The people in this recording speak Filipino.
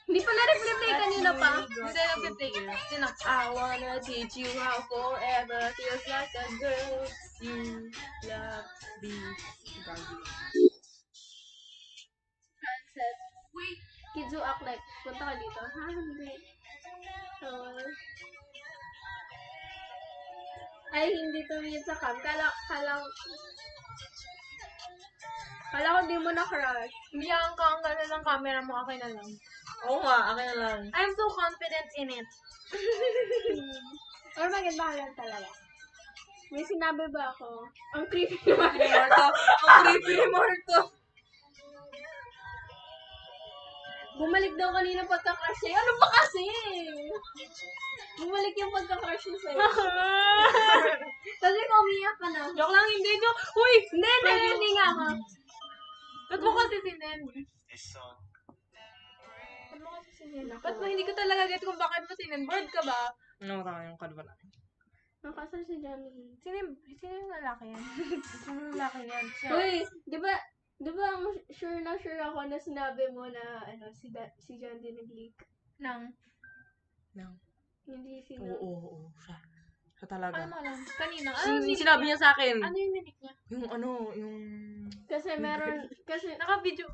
Hindi pala nag-replay kanina pa. Hindi nag-replay. Sino? I wanna teach you how forever feels like a girl you love me. Frances. Kids who act like, punta ka dito. Ha? Hindi. Ay, hindi tumingin sa cam. Kala ko di mo na-crush. Bianca, ang ganda ng camera mo. Akin na lang. Oo nga, akin na lang. I'm so confident in it. Or maganda lang talaga. May sinabi ba ako? Ang creepy naman. Ang creepy ni Marto. Bumalik daw kanina pagka-crush sa'yo. Ano ba kasi? Bumalik yung pagka-crush niya sa'yo. Kasi kung umiyak ka na. Joke lang, hindi. Joke. Uy! Hindi nga ako. Ba't mo kasi sinend? Ba't mo kasi sinend? Ba't mo hindi ko talaga get kung bakit mo sinend? Bored ka ba? Ano ka yung kadwa na? Nakasal si Johnny. Sino yung lalaki yan? Sino yung lalaki yan? Siya. Uy, di ba ang sure ako na sinabi mo na si John din nag-leak? Nang? Hindi sila. Oo. Siya talaga. Ano mo alam? Kanina? Sinabi niya sa akin. Ano yung nick niya? Yung Kasi Naka-video.